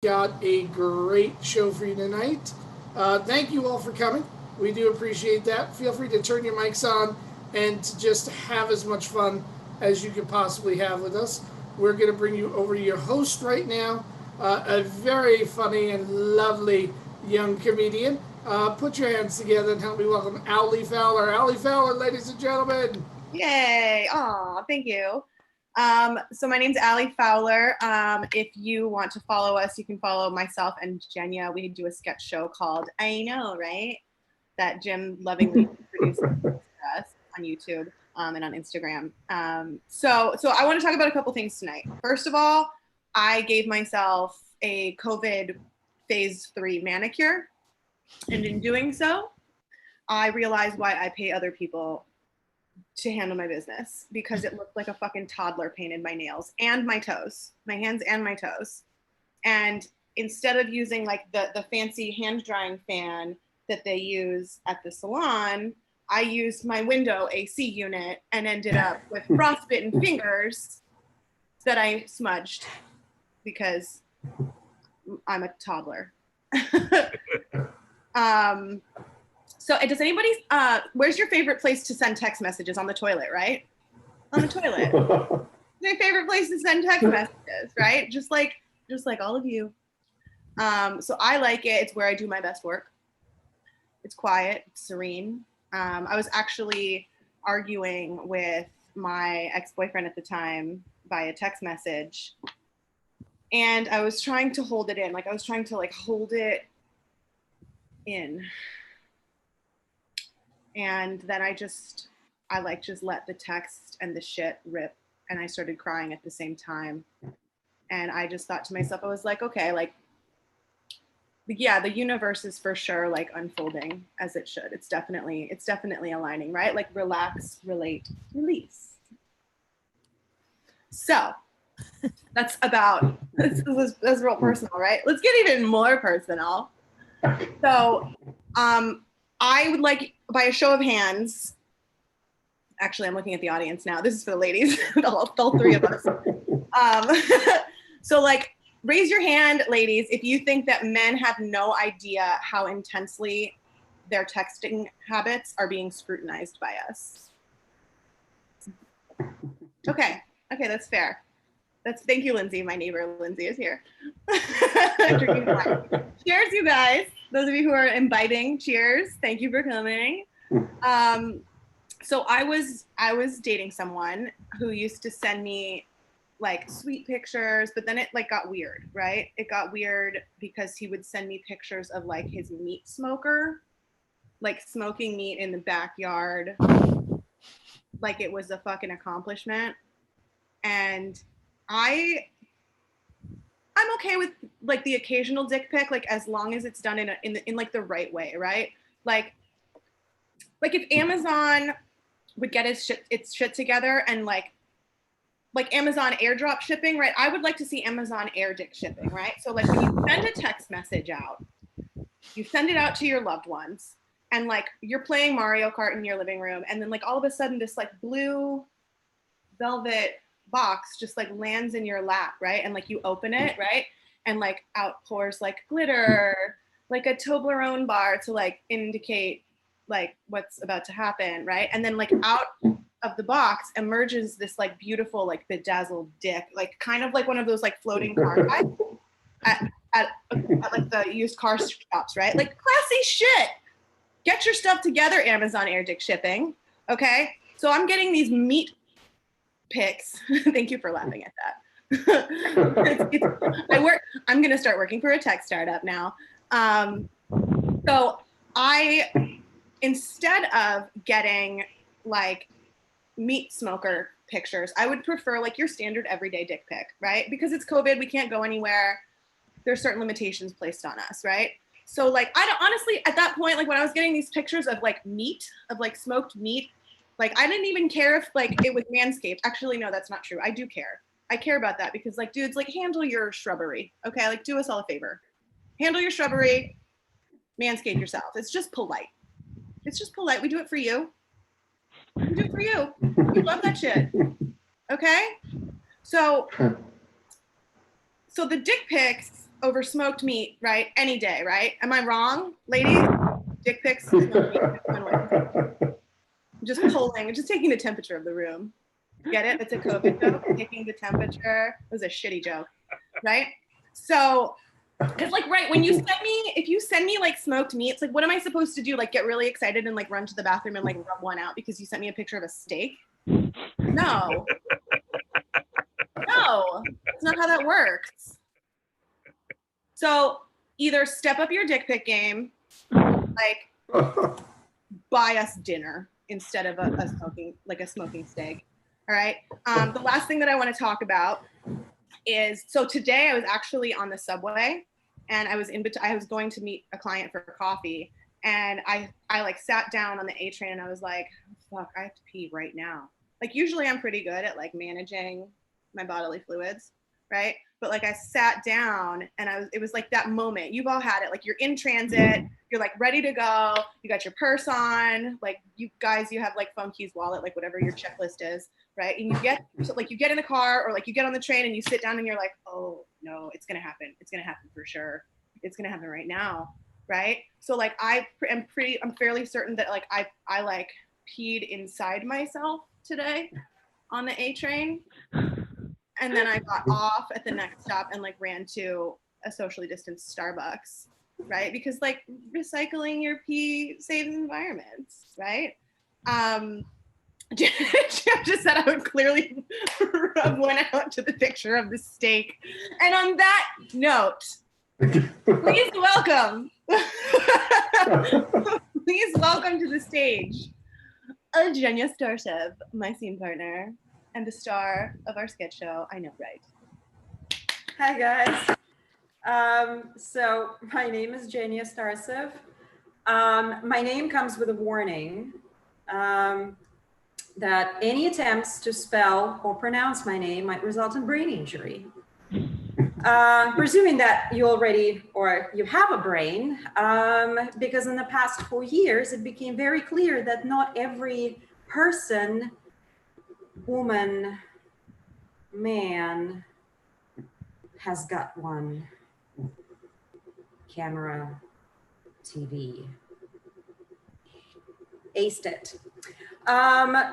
got a great show for you tonight. Thank you all for coming. We do appreciate that. Feel free to turn your mics on and to just have as much fun as you could possibly have with us. We're going to bring you over to your host right now, a very funny and lovely young comedian. Put your hands together and help me welcome Ali Fowler. Ali Fowler, ladies and gentlemen. Yay. Aw, thank you. So my name's Ali Fowler. If you want to follow us, you can follow myself and Jenya. We do a sketch show called I Know, right? That Jim lovingly produces for us on YouTube and on Instagram. So I want to talk about a couple things tonight. First of all, I gave myself a COVID phase 3 manicure. And in doing so, I realized why I pay other people to handle my business, because it looked like a fucking toddler painted my nails and my toes, my hands and my toes. And instead of using like the fancy hand drying fan that they use at the salon, I used my window AC unit and ended up with frostbitten fingers that I smudged because I'm a toddler. So does anybody, where's your favorite place to send text messages? On the toilet, right? On the toilet. My favorite place to send text messages, right? Just like all of you. So I like it. It's where I do my best work. It's quiet, it's serene. I was actually arguing with my ex-boyfriend at the time via text message. And I was trying to hold it in. Like I was trying to like hold it in. And then I just let the text and the shit rip, and I started crying at the same time. And I just thought to myself, I was like, okay, like, yeah, the universe is for sure like unfolding as it should. It's definitely aligning, right? Like relax, relate, release. So that's real personal, right? Let's get even more personal. So I would like, by a show of hands, actually, I'm looking at the audience now. This is for the ladies, all three of us. So like, raise your hand, ladies, if you think that men have no idea how intensely their texting habits are being scrutinized by us. Okay, that's fair. Thank you, Lindsay. My neighbor, Lindsay, is here. Cheers, you guys. Those of you who are imbibing, cheers. Thank you for coming. So I was dating someone who used to send me like sweet pictures, but then it like got weird, right? It got weird because he would send me pictures of like his meat smoker, like smoking meat in the backyard, like it was a fucking accomplishment. And I'm okay with like the occasional dick pic, like as long as it's done in like the right way, right? Like if Amazon would get its shit together and like Amazon airdrop shipping, right? I would like to see Amazon air dick shipping, right? So like when you send a text message out, you send it out to your loved ones, and like you're playing Mario Kart in your living room, and then like all of a sudden this like blue velvet box just like lands in your lap, right? And like you open it, right? And like out pours like glitter, like a Toblerone bar to like indicate like what's about to happen, right? And then like out of the box emerges this like beautiful like bedazzled dick, like kind of like one of those like floating car guys at like the used car shops, right? Like classy shit. Get your stuff together, Amazon air dick shipping. Okay, so I'm getting these meat pics. Thank you for laughing at that. I'm gonna start working for a tech startup now. So I, instead of getting like meat smoker pictures, I would prefer like your standard everyday dick pic, right? Because it's COVID, we can't go anywhere. There's certain limitations placed on us, right? So like, I don't, honestly, at that point, like when I was getting these pictures of like meat, of like smoked meat, like I didn't even care if like it was Manscaped. Actually, no, that's not true. I do care. I care about that because like, dudes, like handle your shrubbery, okay? Like do us all a favor. Handle your shrubbery, manscape yourself. It's just polite. It's just polite. We do it for you. We do it for you. We love that shit. Okay? So the dick pics over smoked meat, right? Any day, right? Am I wrong, ladies? Dick pics, smoked meat. Just polling, just taking the temperature of the room. Get it? It's a COVID joke. Taking the temperature. It was a shitty joke, right? So, because like, right, when you send me, if you send me like smoked meat, it's like, what am I supposed to do? Like, get really excited and like run to the bathroom and like rub one out because you sent me a picture of a steak? No. No, that's not how that works. So either step up your dick pic game, like buy us dinner instead of a smoking steak. All right. The last thing that I want to talk about is, so today I was actually on the subway and I was going to meet a client for coffee, and I like sat down on the A train and I was like, fuck, I have to pee right now. Like usually I'm pretty good at like managing my bodily fluids, right? But like I sat down and it was like that moment. You've all had it. Like you're in transit, you're like ready to go, you got your purse on, like you guys, you have like phone keys, wallet, like whatever your checklist is, right? And you get in the car or like you get on the train and you sit down and you're like, oh no, it's gonna happen. It's gonna happen for sure. It's gonna happen right now, right? So like I'm fairly certain that like I like peed inside myself today on the A train. And then I got off at the next stop and like ran to a socially distanced Starbucks, right? Because like recycling your pee saves environments, right? Jeff just said I would clearly rub one out to the picture of the steak. And on that note, please welcome to the stage, Eugenia Starsev, my scene partner, and the star of our sketch show, I Know Right. Hi guys. So my name is Eugenia Starsev. My name comes with a warning that any attempts to spell or pronounce my name might result in brain injury. Presuming that you already, or you have a brain, because in the past 4 years, it became very clear that not every person, woman, man has got one. Camera, TV. Aced it.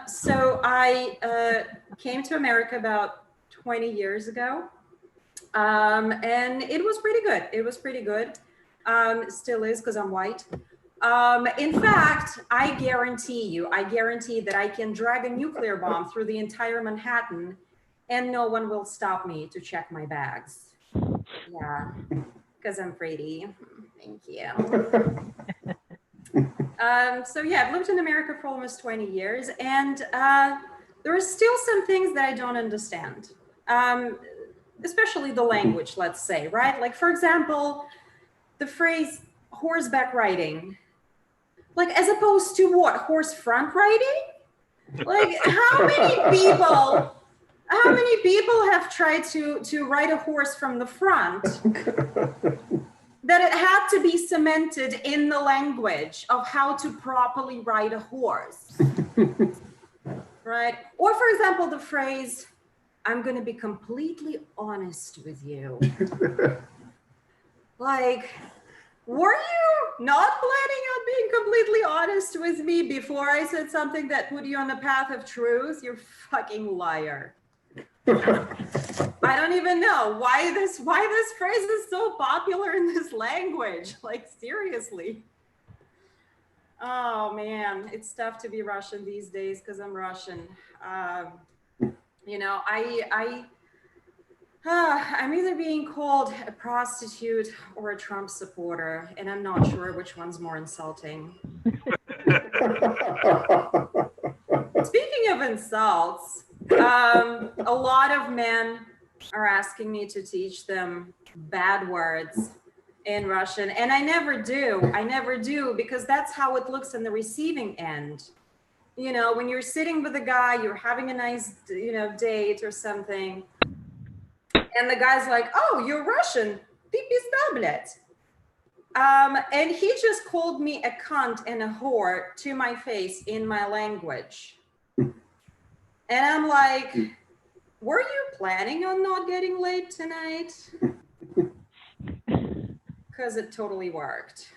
So I came to America about 20 years ago. And it was pretty good. It was pretty good. Still is, because I'm white. In fact, I guarantee that I can drag a nuclear bomb through the entire Manhattan and no one will stop me to check my bags. Yeah, because I'm pretty. Thank you. So yeah, I've lived in America for almost 20 years, and there are still some things that I don't understand. Especially the language, let's say, right? Like, for example, the phrase horseback riding. Like, as opposed to what? Horse front riding? Like, how many people have tried to ride a horse from the front that it had to be cemented in the language of how to properly ride a horse, right? Or for example, the phrase, I'm going to be completely honest with you. Like, were you not planning on being completely honest with me before I said something that put you on the path of truth? You fucking liar. I don't even know why this phrase is so popular in this language. Like, seriously. Oh man, it's tough to be Russian these days because I'm Russian. You know, I'm either being called a prostitute or a Trump supporter, and I'm not sure which one's more insulting. Speaking of insults, a lot of men are asking me to teach them bad words in Russian, and I never do, because that's how it looks in the receiving end. You know, when you're sitting with a guy, you're having a nice, date or something, and the guy's like, oh, you're Russian, ты пиздабlet. And he just called me a cunt and a whore to my face in my language. And I'm like, were you planning on not getting laid tonight? because it totally worked.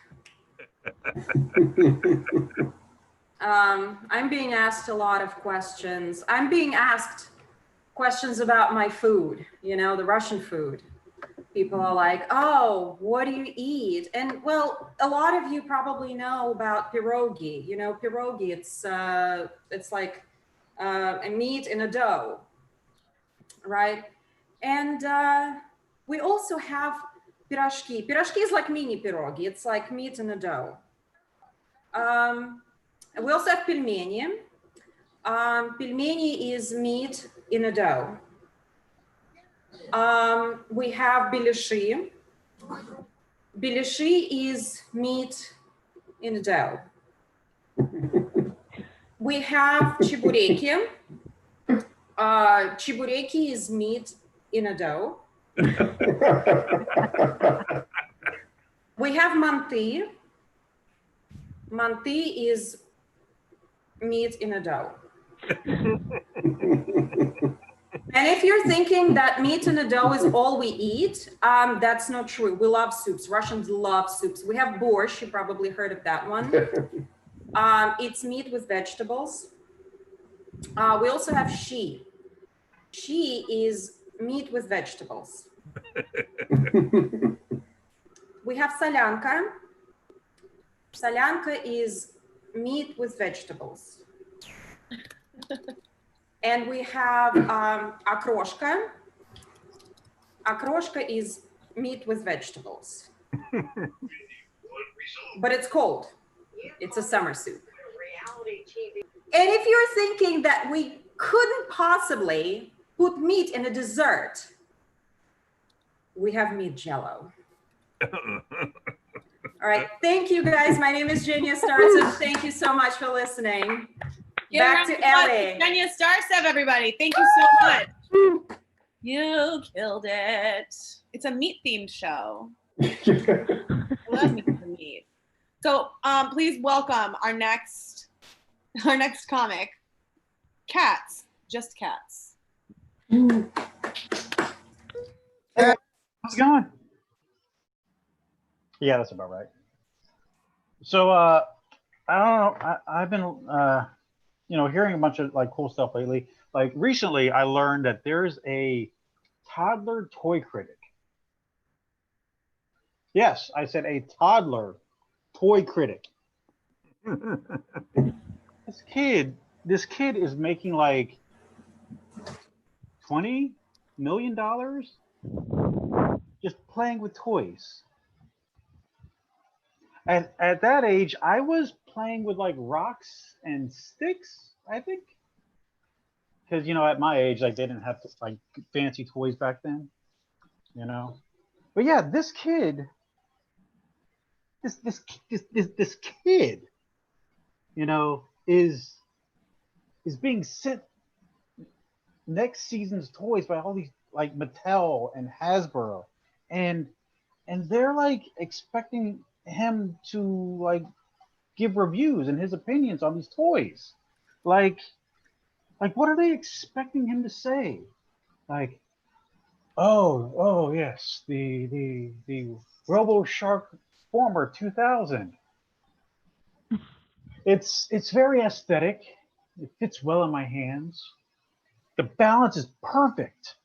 I'm being asked a lot of questions. I'm being asked questions about my food, you know, the Russian food. People are like, oh, what do you eat? And well, a lot of you probably know about pierogi. You know, pierogi, it's like a meat in a dough, right? And we also have pirashki. Pirashki is like mini pierogi. It's like meat in a dough. We also have pelmeni. Pelmeni is meat in a dough. We have belishi. Belishi is meat in a dough. We have chibureki. Chibureki is meat in a dough. We have manti. Manti is meat in a dough. And if you're thinking that meat in a dough is all we eat, that's not true. We love soups. Russians love soups. We have borscht. You probably heard of that one. It's meat with vegetables. We also have shi. Shi is meat with vegetables. We have salyanka. Salyanka is meat with vegetables. And we have akroshka. Akroshka is meat with vegetables. But it's cold. It's a summer soup. And if you're thinking that we couldn't possibly put meat in a dessert, we have meat jello. All right, thank you guys. My name is Genia Startsev. Thank you so much for listening. Back to Ellie. Genia Startsev, everybody. Thank you so much. You killed it. It's a meat themed show. I love meat. So please welcome our next comic, Cats, just Cats. Hey, how's it going? Yeah, that's about right. So I don't know. I've been hearing a bunch of like cool stuff lately. Like recently, I learned that there's a toddler toy critic. Yes, I said a toddler toy critic. This kid is making like $20 million just playing with toys. At that age, I was playing with like rocks and sticks, I think. Because, at my age, like they didn't have like fancy toys back then, But yeah, this kid, this kid, is being sent next season's toys by all these like Mattel and Hasbro, and they're like expecting him to like give reviews and his opinions on these toys. Like what are they expecting him to say? Like, oh yes, the RoboShark Former 2000. It's very aesthetic. It fits well in my hands. The balance is perfect.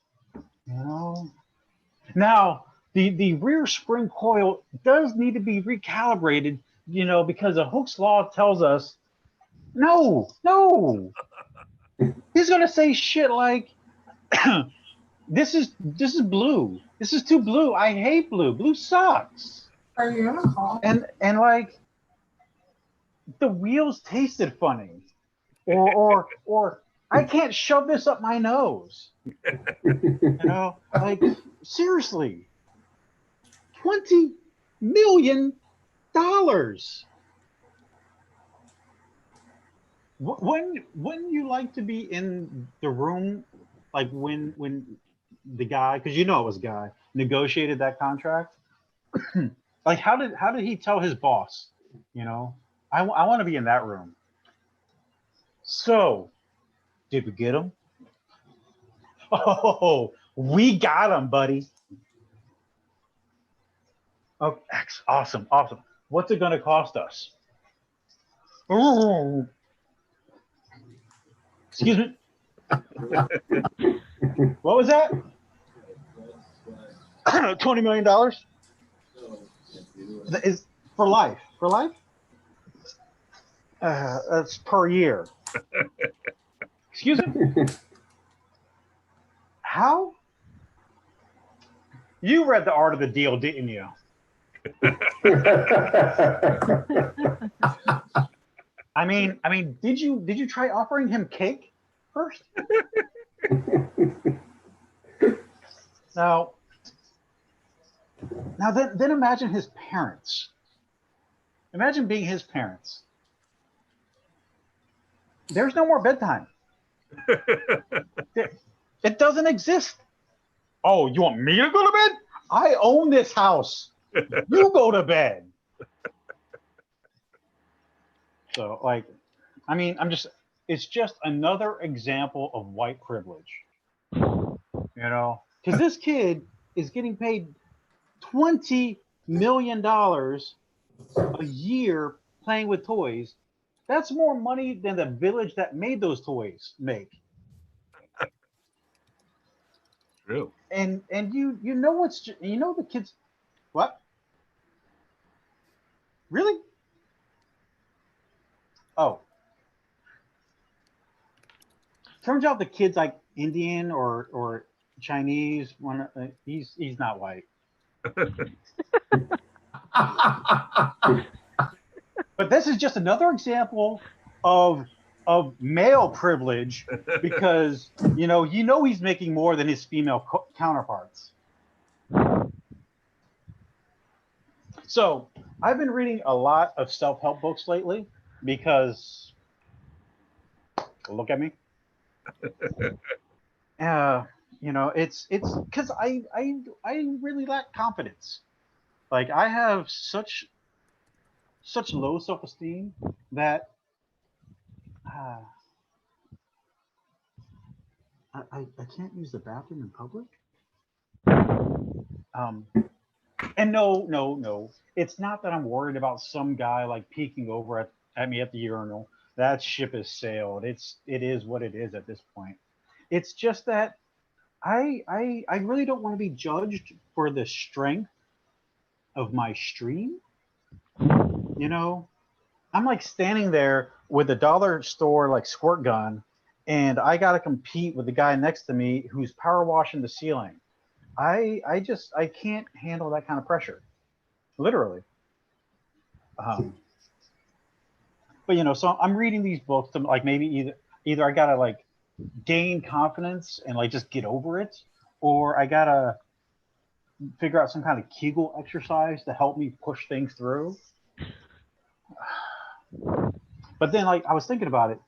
Now the rear spring coil does need to be recalibrated, because a Hooke's law tells us no. He's gonna say shit like this is blue. This is too blue. I hate blue. Blue sucks. Are you gonna call? And like the wheels tasted funny. Or I can't shove this up my nose. Like seriously. $20 million. Wouldn't you like to be in the room, like when the guy, because it was a guy, negotiated that contract? Like how did he tell his boss? I want to be in that room. So, did we get him? Oh, we got him, buddy. Oh, Max, awesome. What's it gonna cost us? Ooh. Excuse me. What was that? $20 million is for life. For life? That's per year. Excuse me. How? You read The Art of the Deal, didn't you? I mean, did you try offering him cake first? Now then imagine his parents. Imagine being his parents. There's no more bedtime. It doesn't exist. Oh, you want me to go to bed? I own this house. You go to bed. So, like, I mean, it's just another example of white privilege. You know, because this kid is getting paid $20 million a year playing with toys. That's more money than the village that made those toys make. True. And you know the kids. What? Really? Oh. Turns out the kid's like Indian or Chinese. He's not white. But this is just another example of male privilege because you know he's making more than his female counterparts. So I've been reading a lot of self-help books lately because look at me. You know, it's because I really lack confidence. Like I have such low self-esteem that I can't use the bathroom in public. And no, it's not that I'm worried about some guy like peeking over at me at the urinal. That ship has sailed. It is what it is at this point. It's just that I really don't want to be judged for the strength of my stream. You know, I'm like standing there with a dollar store like squirt gun, and I got to compete with the guy next to me who's power washing the ceiling. I can't handle that kind of pressure, literally. But you know, so I'm reading these books to like maybe either I gotta like gain confidence and like just get over it, or I gotta figure out some kind of Kegel exercise to help me push things through. But then like I was thinking about it,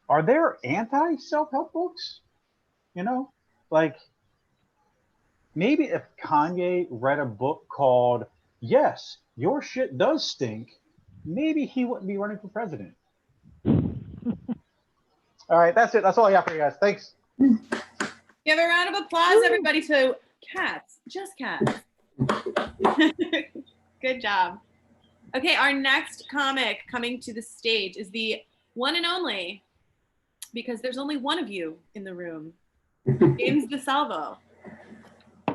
are there anti-self-help books? You know, like maybe if Kanye read a book called Yes, Your Shit Does Stink, maybe he wouldn't be running for president. All right, that's it. That's all I got for you guys. Thanks. Give a round of applause, everybody, to cats. Just cats. Good job. Okay, our next comic coming to the stage is the one and only, because there's only one of you in the room, James DeSalvo.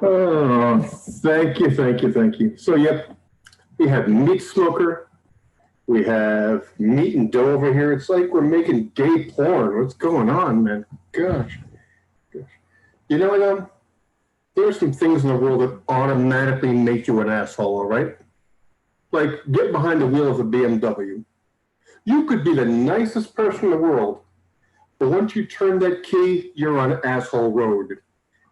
Oh, thank you. So, yep, we have Meat Smoker. We have Meat and Dough over here. It's like we're making gay porn. What's going on, man? Gosh. You know what, there are some things in the world that automatically make you an asshole, all right? Like, get behind the wheel of a BMW. You could be the nicest person in the world, but once you turn that key, you're on asshole road.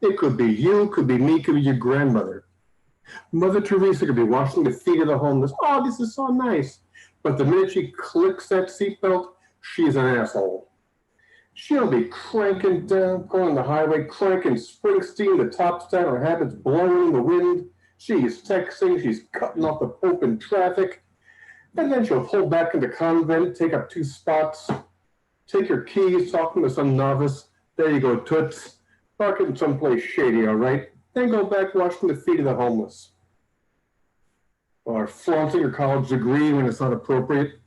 It could be you, could be me, could be your grandmother. Mother Teresa could be washing the feet of the homeless. Oh, this is so nice. But the minute she clicks that seatbelt, she's an asshole. She'll be cranking down, going on the highway, cranking Springsteen, the top down, her habits blowing in the wind. She's texting, she's cutting off the Pope in traffic. And then she'll pull back into convent, take up 2 spots, take her keys, talking to some novice. There you go, toots. Park it in someplace shady, all right? Then go back washing the feet of the homeless. All or flaunting your college degree when it's not appropriate.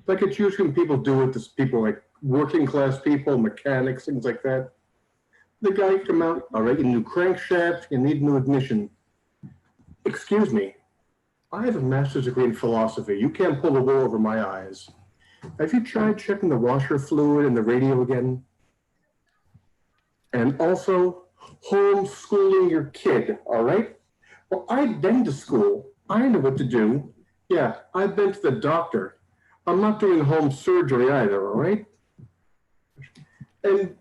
Like it's usually when people do it to people like working class people, mechanics, things like that. The guy come out, all right, you need a new crankshaft, you need new ignition. Excuse me, I have a master's degree in philosophy. You can't pull the wool over my eyes. Have you tried checking the washer fluid and the radio again? And also, homeschooling your kid, all right? Well, I've been to school. I know what to do. Yeah, I've been to the doctor. I'm not doing home surgery either, all right? And,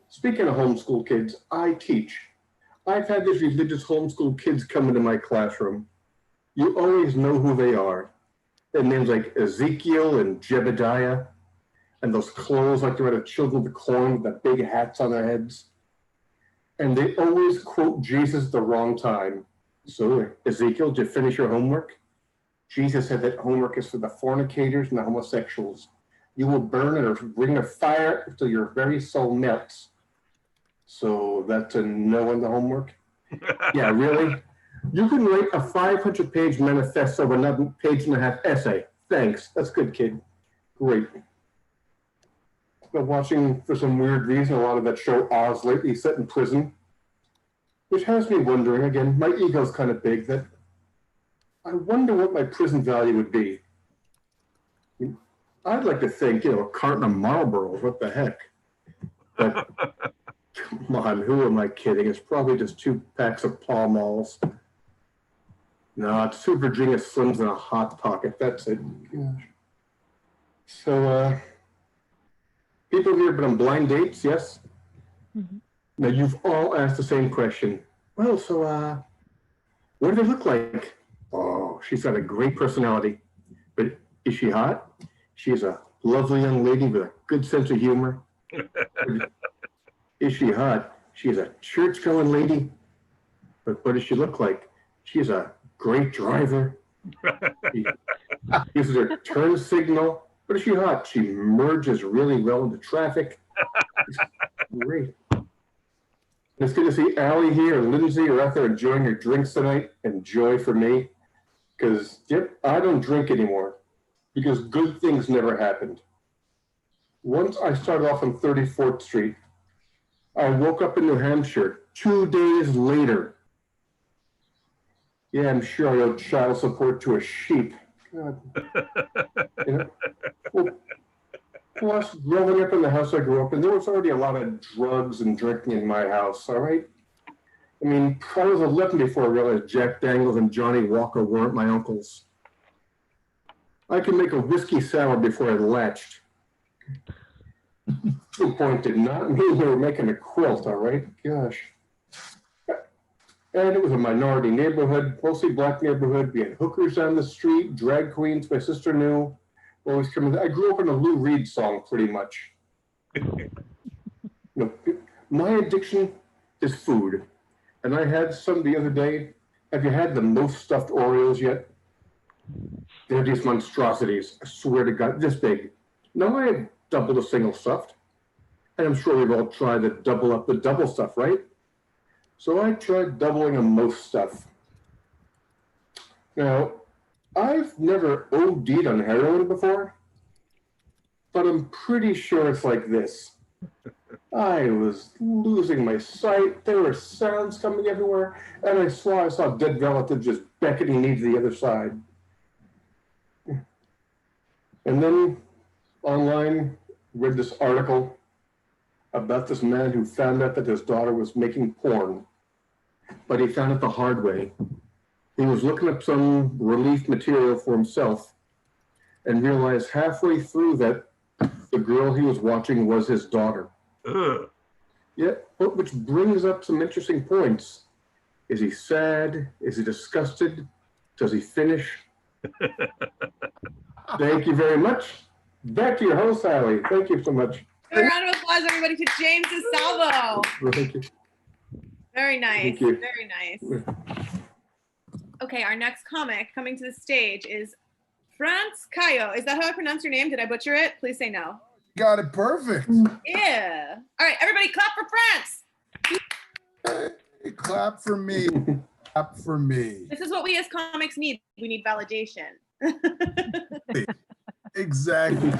speaking of homeschool kids, I teach. I've had these religious homeschool kids come into my classroom. You always know who they are. Their names like Ezekiel and Jebediah, and those clothes like they're out of Children of the Corn with the big hats on their heads. And they always quote Jesus at the wrong time. So, Ezekiel, did you finish your homework? Jesus said that homework is for the fornicators and the homosexuals. You will burn in a ring of fire until your very soul melts. So that's a no on the homework? Yeah, really? You can write a 500-page manifesto with a page-and-a-half essay. Thanks. That's good, kid. Great. Been watching, for some weird reason, a lot of that show Oz lately, set in prison, which has me wondering, again, my ego's kind of big, that I wonder what my prison value would be. I'd like to think, a carton of Marlboros, what the heck? But come on, who am I kidding? It's probably just 2 packs of Pall Malls. No, it's 2 Virginia Slims and a Hot Pocket. That's it. Gosh. So, people here have been on blind dates, yes? Mm-hmm. Now, you've all asked the same question. Well, so, what do they look like? Oh, she's got a great personality. But is she hot? She's a lovely young lady with a good sense of humor. Is she hot? She's a church-going lady. But what does she look like? She's a great driver. She uses her turn signal. But is she hot? She merges really well into traffic. It's great. It's good to see Allie here and Lindsay are out there enjoying your drinks tonight. And joy for me. Because, yep, I don't drink anymore. Because good things never happened. Once I started off on 34th Street, I woke up in New Hampshire 2 days later. Yeah, I'm sure I owed child support to a sheep. God. Well, plus, growing up in the house I grew up in, there was already a lot of drugs and drinking in my house, all right? I mean, I was 11 before I realized Jack Daniels and Johnny Walker weren't my uncles. I could make a whiskey sour before I latched. 2 point did not mean we were making a quilt, all right? Gosh. And it was a minority neighborhood, mostly black neighborhood. We had hookers on the street, drag queens my sister knew. Always coming. I grew up in a Lou Reed song, pretty much. My addiction is food. And I had some the other day. Have you had the most stuffed Oreos yet? They're these monstrosities. I swear to God, this big. No, I had double the single stuffed. And I'm sure we've all tried to double up the double stuff, right? So I tried doubling a most stuff. Now, I've never OD'd on heroin before, but I'm pretty sure it's like this. I was losing my sight. There were sounds coming everywhere, and I saw dead relatives just beckoning me to the other side. And then online, read this article about this man who found out that his daughter was making porn, but he found it the hard way. He was looking up some relief material for himself and realized halfway through that the girl he was watching was his daughter. Ugh. Yeah, which brings up some interesting points. Is he sad? Is he disgusted? Does he finish? Thank you very much. Back to your host, Allie. Thank you so much. A round of applause, everybody, to James DeSalvo. Thank you. Very nice. Thank you. Very nice. Okay, our next comic coming to the stage is France Cayo. Is that how I pronounce your name? Did I butcher it? Please say no. Got it perfect. Yeah. All right, everybody clap for France. Hey, clap for me. clap for me. This is what we as comics need. We need validation. Exactly.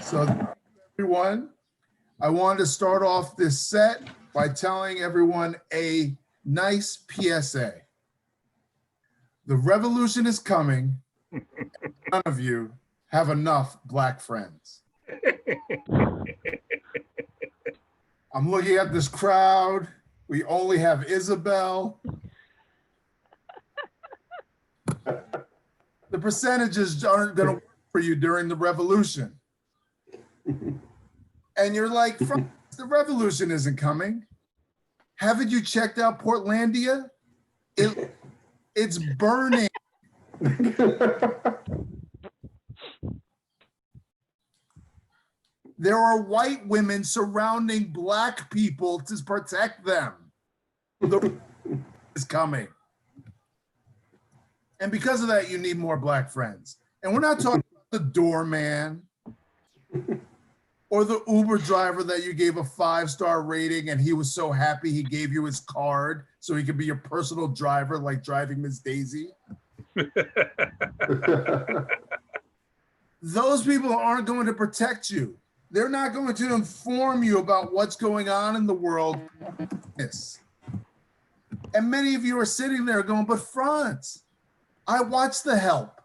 So, everyone, I wanted to start off this set by telling everyone a nice PSA. The revolution is coming. None of you have enough Black friends. I'm looking at this crowd. We only have Isabel. The percentages aren't going to work for you during the revolution. And you're like, the revolution isn't coming. Haven't you checked out Portlandia? It's burning. There are white women surrounding Black people to protect them. The revolution is coming. And because of that, you need more Black friends. And we're not talking about the doorman or the Uber driver that you gave a 5-star rating and he was so happy he gave you his card so he could be your personal driver, like driving Miss Daisy. Those people aren't going to protect you. They're not going to inform you about what's going on in the world. And many of you are sitting there going, but Franz, I watched The Help.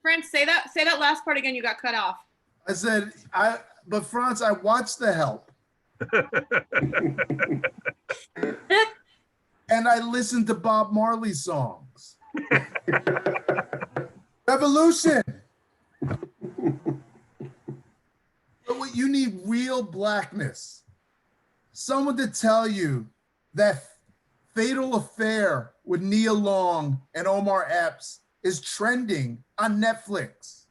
Franz, say that last part again. You got cut off. I said, but Franz, I watched The Help. And I listened to Bob Marley songs. Revolution. But what you need real Blackness. Someone to tell you that Fatal Affair with Nia Long and Omar Epps is trending on Netflix.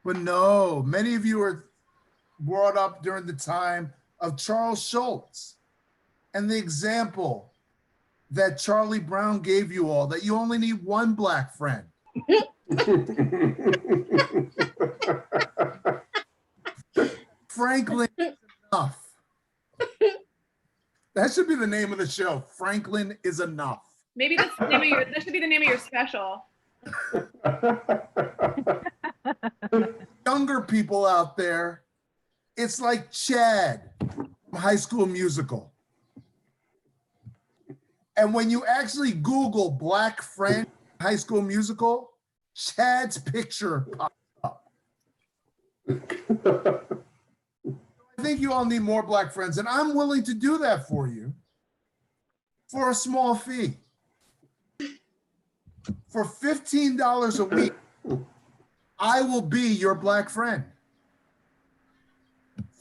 But no, many of you are brought up during the time of Charles Schultz and the example that Charlie Brown gave you all, that you only need one Black friend. Franklin is enough. That should be the name of the show. Franklin is enough. Maybe that's the name of your, that should be the name of your special. Younger people out there, it's like Chad from High School Musical. And when you actually Google Black friend High School Musical, Chad's picture pops up. I think you all need more Black friends, and I'm willing to do that for you for a small fee. For $15 a week, I will be your Black friend.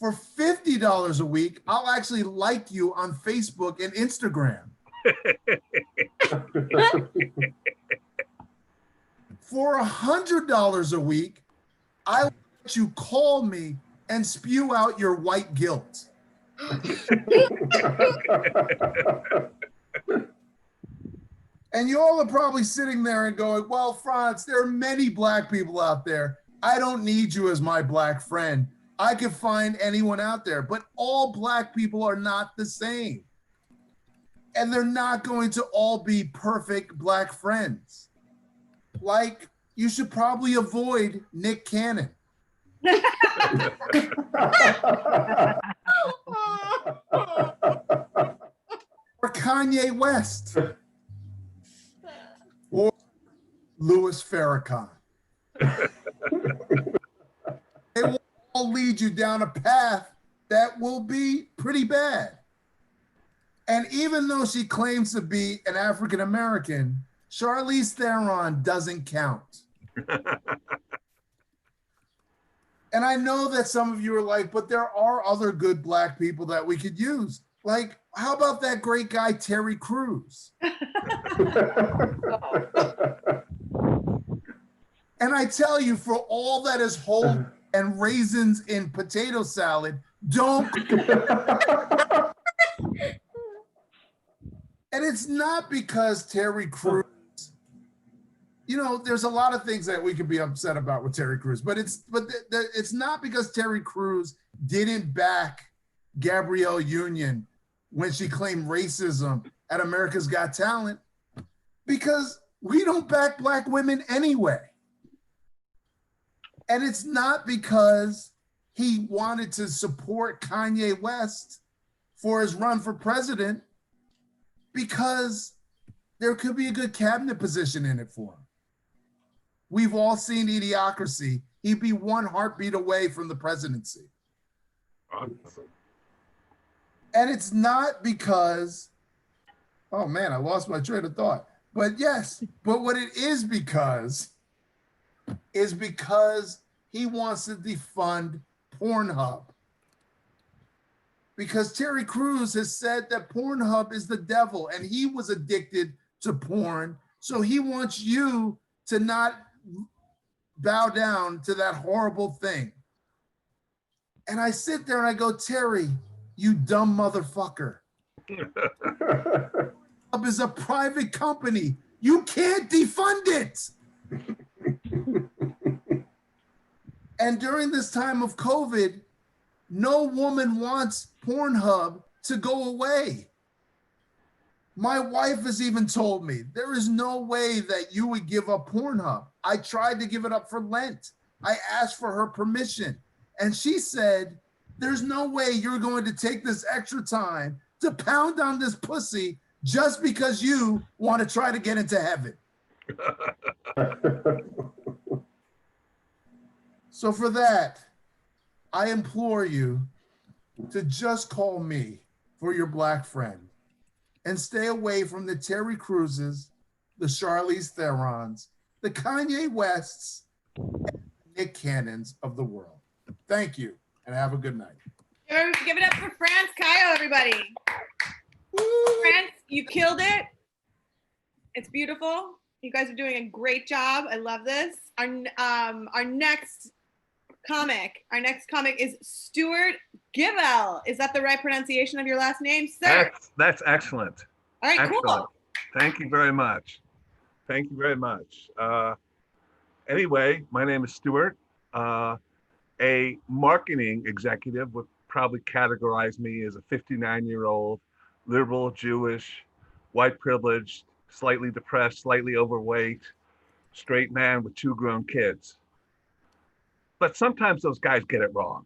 For $50 a week, I'll actually like you on Facebook and Instagram. For $100 a week, I will let you call me and spew out your white guilt. And you all are probably sitting there and going, well, Franz, there are many Black people out there. I don't need you as my Black friend. I could find anyone out there, but all Black people are not the same. And they're not going to all be perfect Black friends. Like, you should probably avoid Nick Cannon. Or Kanye West. Or Louis Farrakhan. They will all lead you down a path that will be pretty bad. And even though she claims to be an African American, Charlize Theron doesn't count. And I know that some of you are like, but there are other good Black people that we could use. Like, how about that great guy, Terry Crews? And I tell you, for all that is whole and raisins in potato salad, don't. And it's not because Terry Crews, you know, there's a lot of things that we could be upset about with Terry Crews, but it's not because Terry Crews didn't back Gabrielle Union when she claimed racism at America's Got Talent, because we don't back Black women anyway. And it's not because he wanted to support Kanye West for his run for president, because there could be a good cabinet position in it for him. We've all seen Idiocracy. He'd be one heartbeat away from the presidency. And it's not because, oh man, I lost my train of thought. But yes, but what it is because he wants to defund Pornhub. Because Terry Crews has said that Pornhub is the devil and he was addicted to porn. So he wants you to not bow down to that horrible thing. And I sit there and I go, Terry, you dumb motherfucker. Pornhub is a private company. You can't defund it. And during this time of COVID, no woman wants Pornhub to go away. My wife has even told me there is no way that you would give up Pornhub. I tried to give it up for Lent. I asked for her permission. And she said, there's no way you're going to take this extra time to pound on this pussy just because you want to try to get into heaven. So for that, I implore you to just call me for your Black friend and stay away from the Terry Crewses, the Charlize Therons, the Kanye Wests, and Nick Cannons of the world. Thank you, and have a good night. Give it up for France Kayo, everybody. Woo! France, you killed it. It's beautiful. You guys are doing a great job. I love this. Our next comic is Stuart Gibel. Is that the right pronunciation of your last name, sir? That's excellent. All right, Excellent. cool. Thank you very much. Thank you very much. Anyway, my name is Stuart. A marketing executive would probably categorize me as a 59-year-old liberal, Jewish, white privileged, slightly depressed, slightly overweight, straight man with 2 grown kids. But sometimes those guys get it wrong.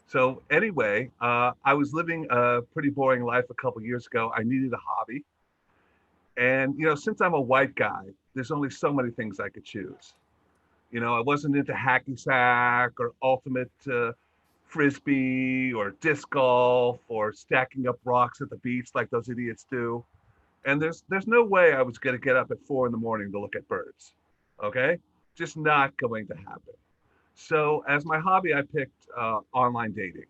So anyway, I was living a pretty boring life a couple years ago. I needed a hobby. And, you know, since I'm a white guy, there's only so many things I could choose. You know, I wasn't into hacky sack or ultimate frisbee or disc golf or stacking up rocks at the beach like those idiots do. And there's no way I was going to get up at 4 in the morning to look at birds. Okay? Just not going to happen. So as my hobby, I picked online dating.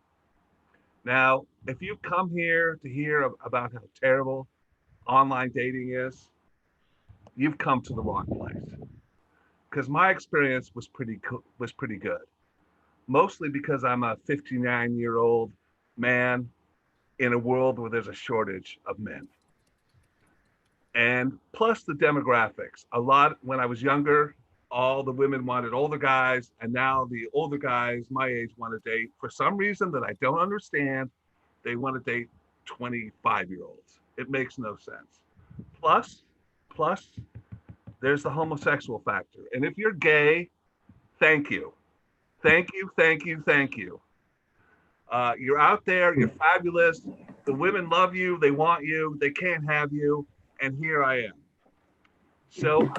Now, if you come here to hear about how terrible online dating is, you've come to the wrong place. Because my experience was pretty good. Mostly because I'm a 59-year-old man in a world where there's a shortage of men. And plus the demographics. When I was younger, all the women wanted older guys, and now the older guys my age want to date, for some reason that I don't understand, they want to date 25-year-olds. It makes no sense. Plus, there's the homosexual factor. And if you're gay, thank you. Thank you, thank you, thank you. You're out there, you're fabulous. The women love you, they want you, they can't have you, and here I am. So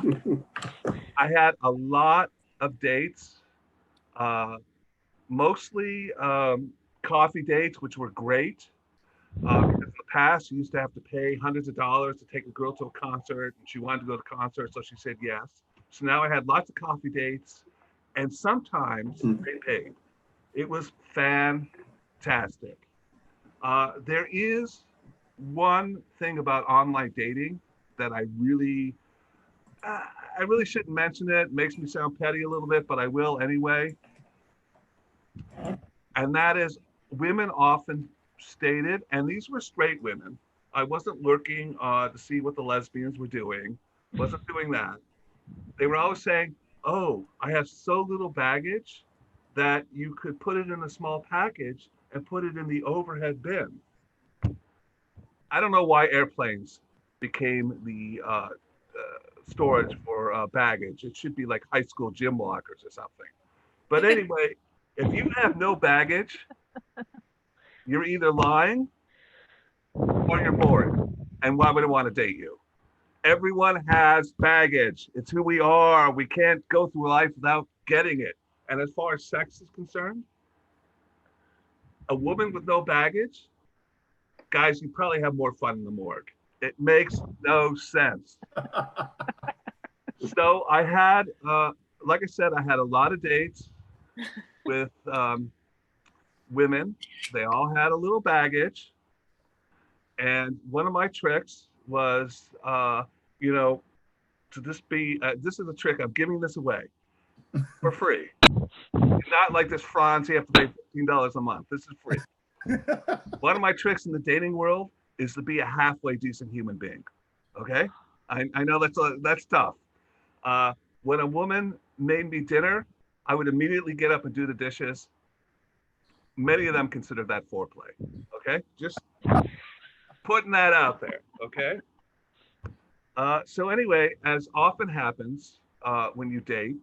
I had a lot of dates, mostly coffee dates, which were great. Because in the past, you used to have to pay hundreds of dollars to take a girl to a concert, and she wanted to go to the concert, so she said yes. So now I had lots of coffee dates, and sometimes they paid. It was fantastic. There is one thing about online dating that I really shouldn't mention it. It makes me sound petty a little bit, but I will anyway. And that is, women often stated, and these were straight women. I wasn't looking to see what the lesbians were doing. Wasn't doing that. They were always saying, oh, I have so little baggage. that you could put it in a small package and put it in the overhead bin. I don't know why airplanes became the storage for baggage. It should be like high school gym lockers or something. But anyway, if you have no baggage, you're either lying or you're bored. And why would I want to date you? Everyone has baggage. It's who we are. We can't go through life without getting it. And as far as sex is concerned, a woman with no baggage, guys, you probably have more fun in the morgue. It makes no sense. So I had, like I said, I had a lot of dates with women. They all had a little baggage. And one of my tricks was, to this be, this is a trick, I'm giving this away for free. Not like this Franz, you have to pay $15 a month. This is free. One of my tricks in the dating world is to be a halfway decent human being. Okay? I know that's tough. When a woman made me dinner, I would immediately get up and do the dishes. Many of them consider that foreplay. Okay? Just putting that out there. Okay? So anyway, as often happens when you date,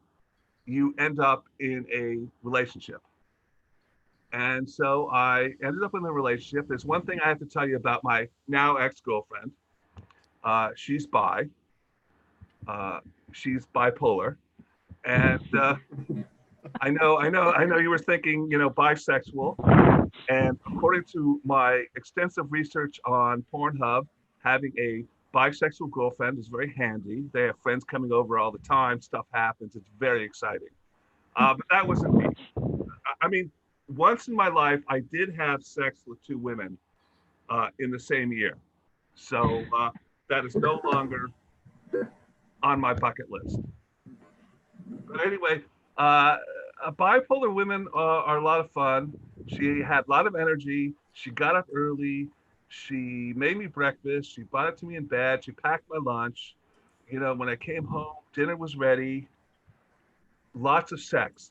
you end up in a relationship. And so I ended up in a relationship. There's one thing I have to tell you about my now ex-girlfriend. She's bi. She's bipolar. And I know you were thinking, bisexual. And according to my extensive research on Pornhub, having a bisexual girlfriend is very handy. They have friends coming over all the time. Stuff happens. It's very exciting. But that wasn't me. I mean, once in my life, I did have sex with two women in the same year. So that is no longer on my bucket list. But anyway, bipolar women are a lot of fun. She had a lot of energy. She got up early. She made me breakfast. She brought it to me in bed. She packed my lunch. When I came home, dinner was ready. Lots of sex.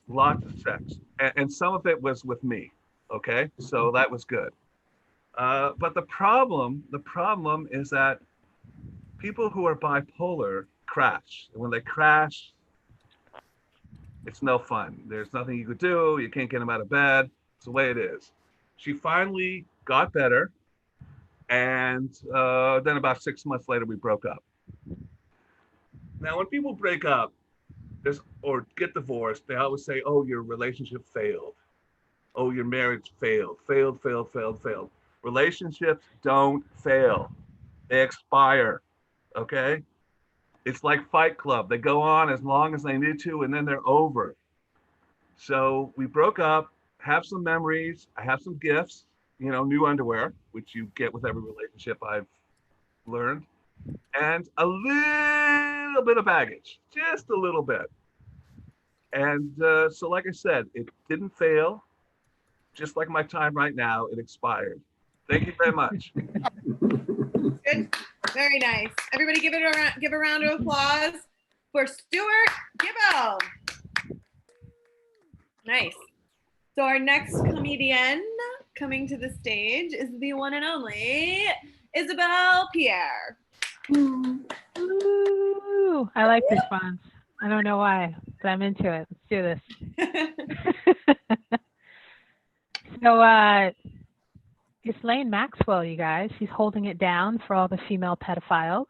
And some of it was with me. Okay. So that was good. But the problem is that people who are bipolar crash. And when they crash, it's no fun. There's nothing you could do. You can't get them out of bed. It's the way it is. She finally got better. And then about 6 months later, we broke up. Now, when people break up or get divorced, they always say, oh, your relationship failed. Oh, your marriage failed. Failed. Relationships don't fail. They expire, okay? It's like Fight Club. They go on as long as they need to, and then they're over. So we broke up, have some memories. I have some gifts, new underwear, which you get with every relationship I've learned, and a little bit of baggage, just a little bit. And so, like I said, it didn't fail. Just like my time right now, it expired. Thank you very much. Good. Very nice. Everybody give a round of applause for Stuart Gibbo. Nice. So our next comedian coming to the stage is the one and only Isabelle Pierre. Ooh, I like this one. I don't know why, but I'm into it. Let's do this. So Ghislaine Maxwell, you guys, she's holding it down for all the female pedophiles,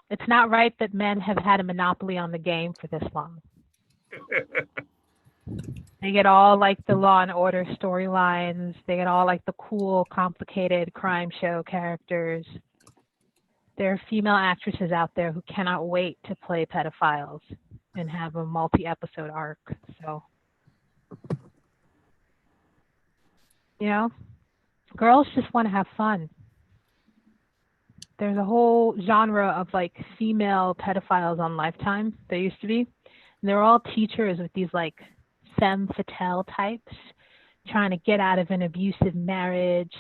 It's not right that men have had a monopoly on the game for this long. They get all like the Law and Order storylines. They get all like the cool, complicated crime show characters. There are female actresses out there who cannot wait to play pedophiles and have a multi-episode arc. So, girls just want to have fun. There's a whole genre of like female pedophiles on Lifetime. There used to be. And they're all teachers with these like femme fatale types trying to get out of an abusive marriage.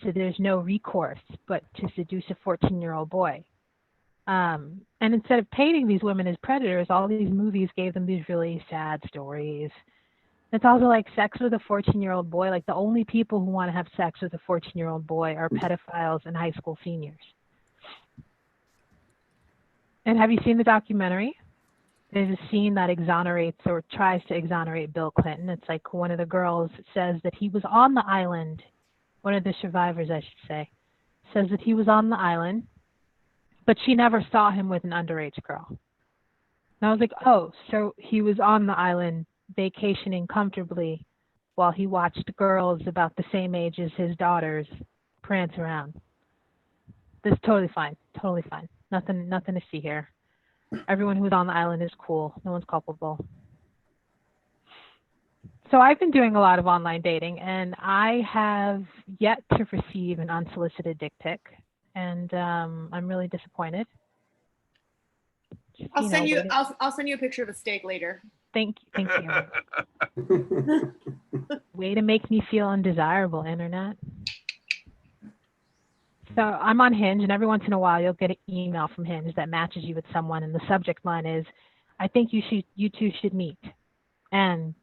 So there's no recourse but to seduce a 14-year-old boy. And instead of painting these women as predators, all these movies gave them these really sad stories. It's also like sex with a 14-year-old boy. Like the only people who want to have sex with a 14-year-old boy are pedophiles and high school seniors. And have you seen the documentary? There's a scene that exonerates or tries to exonerate Bill Clinton. It's like one of the girls says that he was on the island. One of the survivors, I should say, says that he was on the island, but she never saw him with an underage girl. And I was like, oh, so he was on the island vacationing comfortably while he watched girls about the same age as his daughters prance around. This is totally fine. Totally fine. Nothing to see here. Everyone who's on the island is cool. No one's culpable. So I've been doing a lot of online dating, and I have yet to receive an unsolicited dick pic, and I'm really disappointed. Just, I'll send you. waiting- I'll send you a picture of a steak later. Thank you. Way to make me feel undesirable, internet. So I'm on Hinge, and every once in a while you'll get an email from Hinge that matches you with someone, and the subject line is, "I think you two should meet," and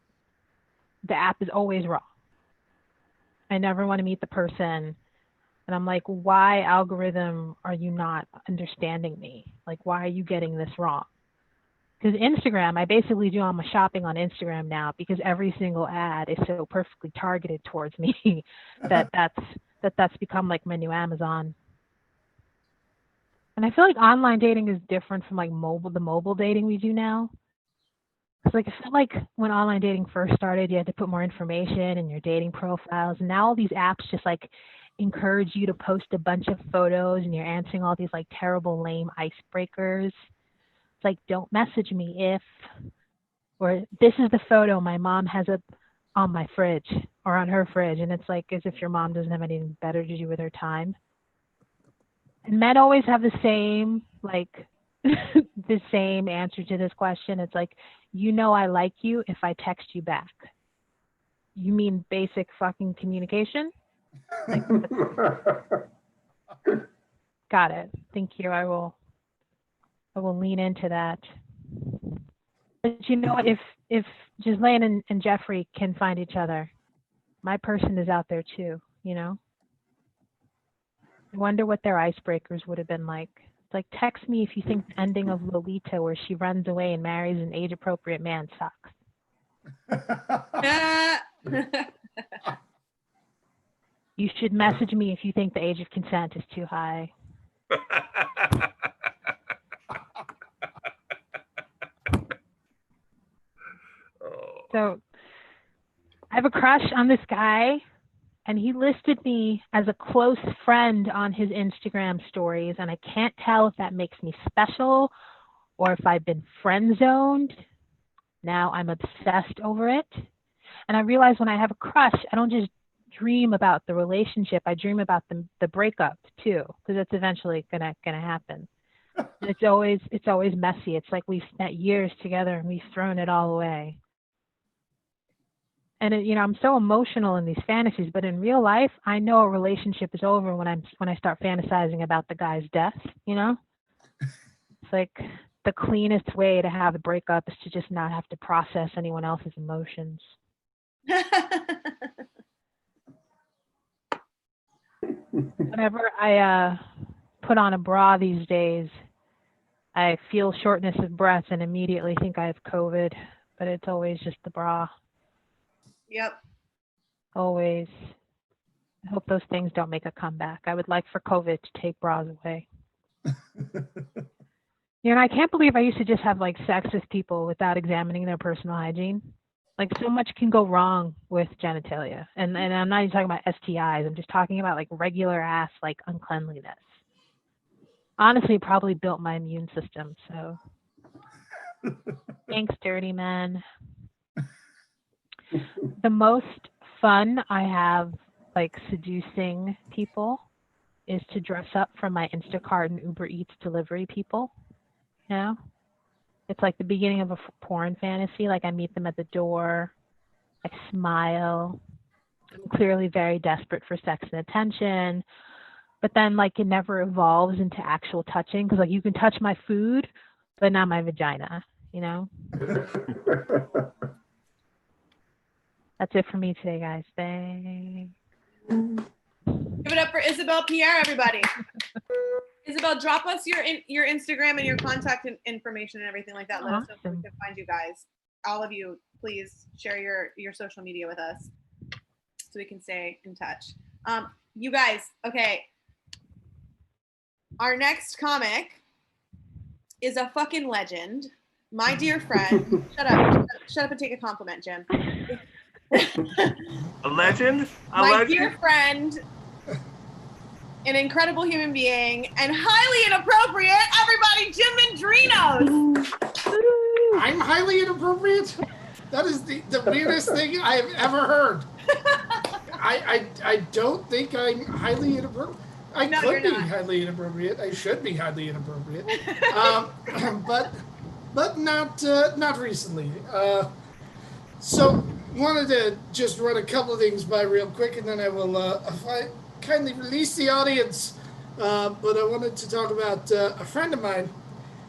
the app is always wrong. I never want to meet the person, and I'm like, why, algorithm, are you not understanding me? Like, why are you getting this wrong? Because Instagram, I basically do all my shopping on Instagram now because every single ad is so perfectly targeted towards me that's become like my new Amazon. And I feel like online dating is different from like the mobile dating we do now. It's like, I felt like when online dating first started, you had to put more information in your dating profiles. And now all these apps just like encourage you to post a bunch of photos, and you're answering all these like terrible, lame icebreakers. It's like, don't message me if, or this is the photo my mom has up on my fridge or on her fridge. And it's like as if your mom doesn't have anything better to do with her time. And men always have the same, like, the same answer to this question. It's like, I like you if I text you back. You mean basic fucking communication? Like, got it. Thank you. I will lean into that. But you know what? If Ghislaine and Jeffrey can find each other, my person is out there too, I wonder what their icebreakers would have been like. It's like, text me if you think the ending of Lolita, where she runs away and marries an age-appropriate man, sucks. You should message me if you think the age of consent is too high. So I have a crush on this guy, and he listed me as a close friend on his Instagram stories, and I can't tell if that makes me special or if I've been friend zoned. Now I'm obsessed over it. And I realize when I have a crush, I don't just dream about the relationship, I dream about the breakup too, because it's eventually gonna happen. It's always messy. It's like we've spent years together and we've thrown it all away. And I'm so emotional in these fantasies, but in real life, I know a relationship is over when I start fantasizing about the guy's death. It's like the cleanest way to have a breakup is to just not have to process anyone else's emotions. Whenever I put on a bra these days, I feel shortness of breath and immediately think I have COVID, but it's always just the bra. Yep. Always. I hope those things don't make a comeback. I would like for COVID to take bras away. I can't believe I used to just have like sex with people without examining their personal hygiene. Like, so much can go wrong with genitalia. And I'm not even talking about STIs. I'm just talking about like regular ass like uncleanliness. Honestly, probably built my immune system. So thanks, dirty man. The most fun I have like seducing people is to dress up for my Instacart and Uber Eats delivery people. It's like the beginning of a porn fantasy. Like, I meet them at the door, I smile, I'm clearly very desperate for sex and attention, but then like it never evolves into actual touching because like you can touch my food, but not my vagina. You know. That's it for me today, guys. Thanks. Give it up for Isabel Pierre, everybody. Isabel, drop us your Instagram and your contact information and everything like that. Let us know if we can find you guys. All of you, please share your social media with us so we can stay in touch. You guys, okay. Our next comic is a fucking legend. My dear friend, shut up and take a compliment, Jim. A legend? My dear friend, an incredible human being, and highly inappropriate, everybody, Jim Mendrinos. I'm highly inappropriate? That is the weirdest thing I have ever heard. I don't think I'm highly inappropriate. I No, could you're be not. highly inappropriate. I should be highly inappropriate. But not recently. So wanted to just run a couple of things by real quick, and then I will kindly release the audience. But I wanted to talk about a friend of mine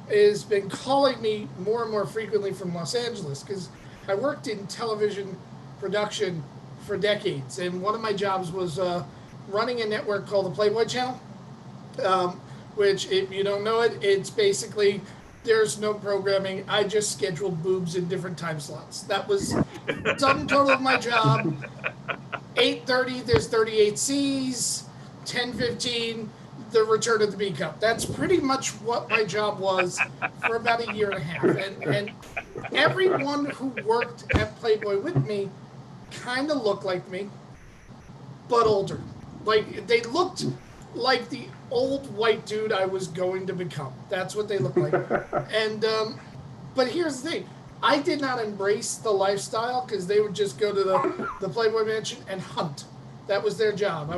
has been calling me more and more frequently from Los Angeles because I worked in television production for decades, and one of my jobs was running a network called the Playboy Channel, which, if you don't know it, it's basically there's no programming. I just scheduled boobs in different time slots. That was the sum total of my job. 8:30, there's 38 C's. 10:15, the Return of the B Cup. That's pretty much what my job was for about a year and a half. And everyone who worked at Playboy with me kind of looked like me, but older. Like, they looked like the old white dude I was going to become. That's what they looked like. And but here's the thing. I did not embrace the lifestyle because they would just go to the Playboy Mansion and hunt. That was their job.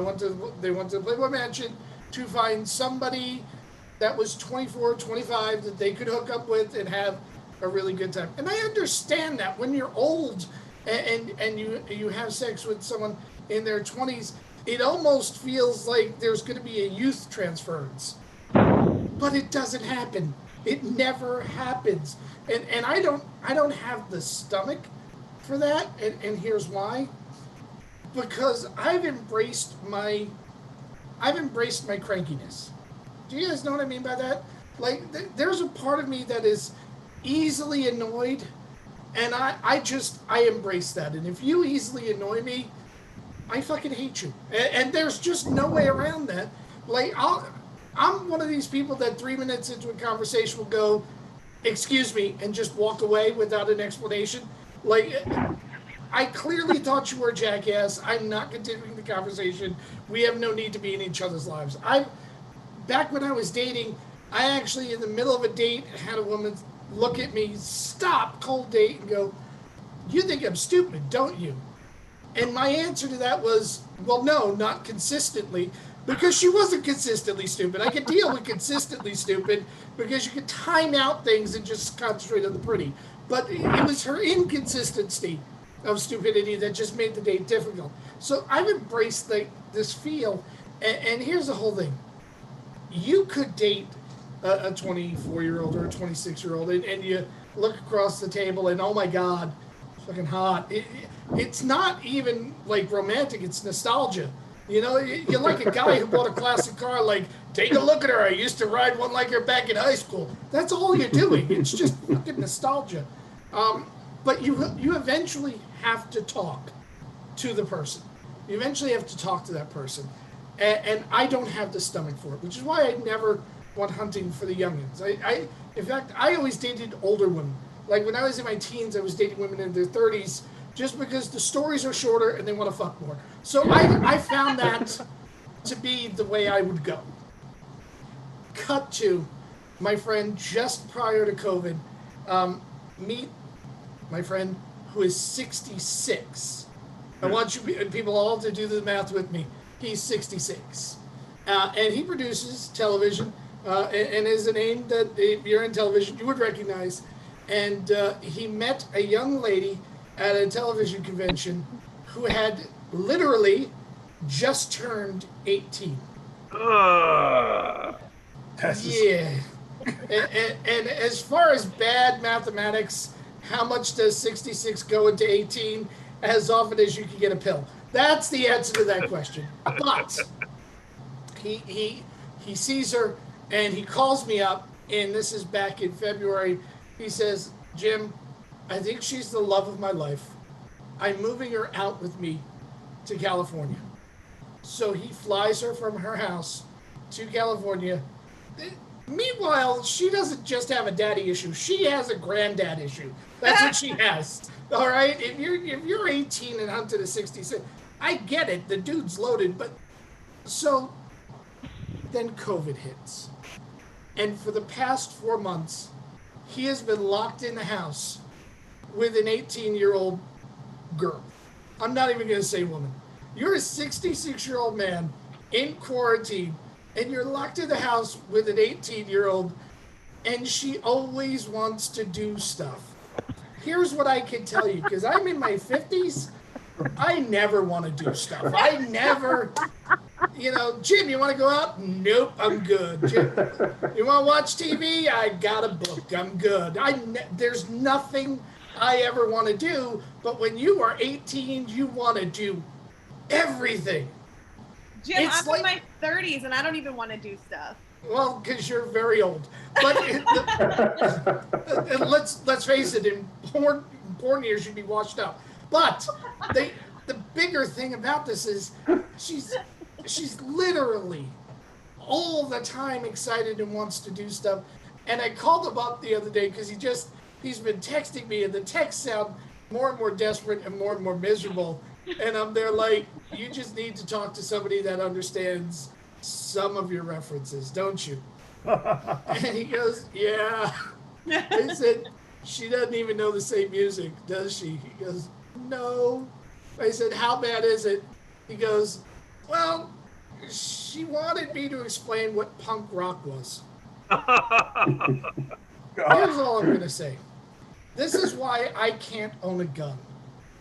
They went to the Playboy Mansion to find somebody that was 24, 25 that they could hook up with and have a really good time. And I understand that when you're old and you have sex with someone in their 20s, it almost feels like there's going to be a youth transference. But it doesn't happen. It never happens. And I don't have the stomach for that. And here's why. Because I've embraced my crankiness. Do you guys know what I mean by that? Like, there's a part of me that is easily annoyed, and I embrace that. And if you easily annoy me, I fucking hate you. And there's just no way around that. Like, I'm one of these people that 3 minutes into a conversation will go, excuse me, and just walk away without an explanation. Like, I clearly thought you were a jackass. I'm not continuing the conversation. We have no need to be in each other's lives. Back when I was dating, I actually, in the middle of a date, had a woman look at me, stop, cold date, and go, you think I'm stupid, don't you? And my answer to that was, well, no, not consistently, because she wasn't consistently stupid. I could deal with consistently stupid because you could time out things and just concentrate on the pretty. But it was her inconsistency of stupidity that just made the date difficult. So I've embraced this feel, and here's the whole thing. You could date a 24-year-old or a 26-year-old, and you look across the table and, oh my God, fucking hot. It's not even like romantic, it's nostalgia. You know, you're like a guy who bought a classic car, like, take a look at her, I used to ride one like her back in high school. That's all you're doing. It's just fucking nostalgia. But you eventually have to talk to the person. You eventually have to talk to that person. And I don't have the stomach for it, which is why I never went hunting for the youngins. In fact, I always dated older women. Like when I was in my teens, I was dating women in their 30s just because the stories are shorter and they want to fuck more. So I found that to be the way I would go. Cut to my friend just prior to COVID. Meet my friend who is 66. I want you people all to do the math with me. He's 66. And he produces television and is a name that if you're in television, you would recognize. And he met a young lady at a television convention who had literally just turned 18. That's just- Yeah. And as far as bad mathematics, how much does 66 go into 18? As often as you can get a pill. That's the answer to that question. But he sees her and he calls me up, and this is back in February. He says, Jim, I think she's the love of my life. I'm moving her out with me to California. So he flies her from her house to California. Meanwhile, she doesn't just have a daddy issue. She has a granddad issue. That's what she has. All right? If you're 18 and hunted a 66, I get it. The dude's loaded. But so then COVID hits. And for the past 4 months, he has been locked in the house with an 18-year-old girl. I'm not even going to say woman. You're a 66-year-old man in quarantine, and you're locked in the house with an 18-year-old, and she always wants to do stuff. Here's what I can tell you, because I'm in my 50s. I never want to do stuff. I never, Jim, you want to go out? Nope, I'm good. Jim, you want to watch TV? I got a book. I'm good. There's nothing I ever want to do, but when you are 18, you want to do everything. Jim, I'm in my 30s and I don't even want to do stuff. Well, because you're very old. But let's face it, in porn years, you'd be washed up. But the bigger thing about this is she's literally all the time excited and wants to do stuff. And I called him up the other day because he's been texting me, and the texts sound more and more desperate and more miserable. And I'm there like, you just need to talk to somebody that understands some of your references, don't you? And he goes, yeah. I said, she doesn't even know the same music, does she? He goes, no. I said, how bad is it? He goes, well, she wanted me to explain what punk rock was. Here's all I'm going to say. This is why I can't own a gun.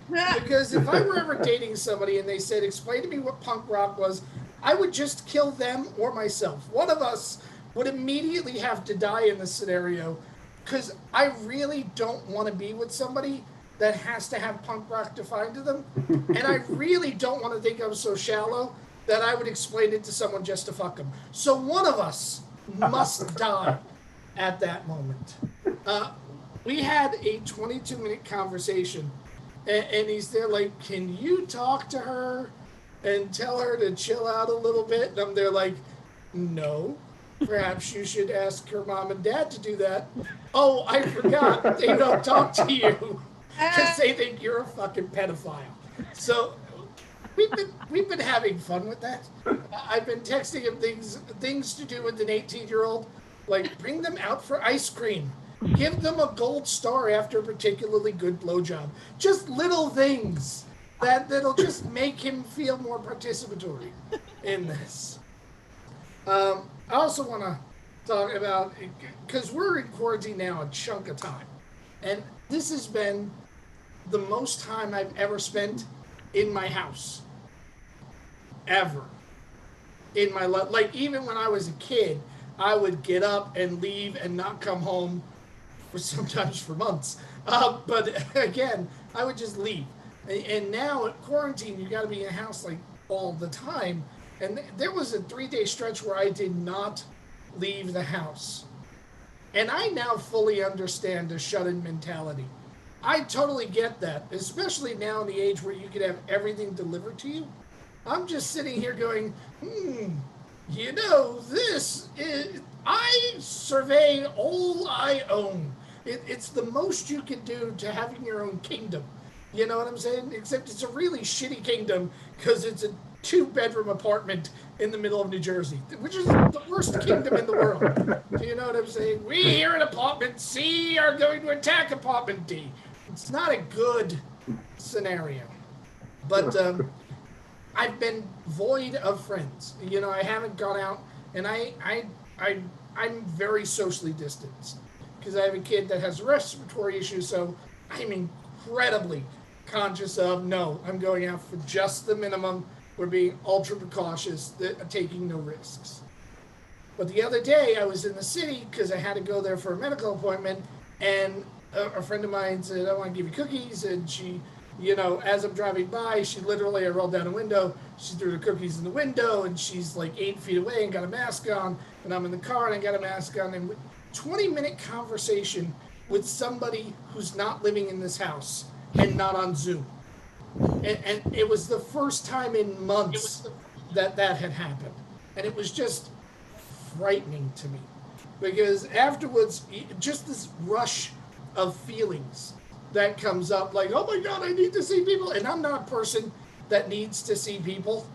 Because if I were ever dating somebody and they said, explain to me what punk rock was, I would just kill them or myself. One of us would immediately have to die in this scenario, because I really don't want to be with somebody that has to have punk rock defined to them. And I really don't want to think I'm so shallow that I would explain it to someone just to fuck them. So one of us must die at that moment. We had a 22-minute conversation. And he's there like, can you talk to her and tell her to chill out a little bit? And I'm there like, no, perhaps you should ask her mom and dad to do that. Oh, I forgot. They don't talk to you because they think you're a fucking pedophile. So we've been having fun with that. I've been texting him things to do with an 18-year-old, like bring them out for ice cream. Give them a gold star after a particularly good blowjob. Just little things that'll just make him feel more participatory in this. I also want to talk about, because we're in quarantine now a chunk of time, and this has been the most time I've ever spent in my house. Ever. In my life. Like, even when I was a kid, I would get up and leave and not come home sometimes for months. But again, I would just leave. And now at quarantine, you got to be in a house like all the time. And there was a 3-day stretch where I did not leave the house. And I now fully understand the shut-in mentality. I totally get that, especially now in the age where you could have everything delivered to you. I'm just sitting here going, this is, I survey all I own. It's the most you can do to having your own kingdom. You know what I'm saying? Except it's a really shitty kingdom because it's a 2-bedroom apartment in the middle of New Jersey, which is the worst kingdom in the world. Do you know what I'm saying? We here in apartment C are going to attack apartment D. It's not a good scenario. But I've been void of friends. I haven't gone out, and I'm very socially distanced because I have a kid that has respiratory issues, so I'm incredibly conscious of, no, I'm going out for just the minimum. were being ultra precautious, taking no risks. But the other day I was in the city because I had to go there for a medical appointment, and a friend of mine said, I want to give you cookies. And she, as I'm driving by, I rolled down a window, she threw the cookies in the window, and she's like 8 feet away and got a mask on, and I'm in the car and I got a mask on, and 20-minute conversation with somebody who's not living in this house and not on Zoom. And it was the first time in months that had happened. And it was just frightening to me, because afterwards, just this rush of feelings that comes up, like, oh my God, I need to see people. And I'm not a person that needs to see people.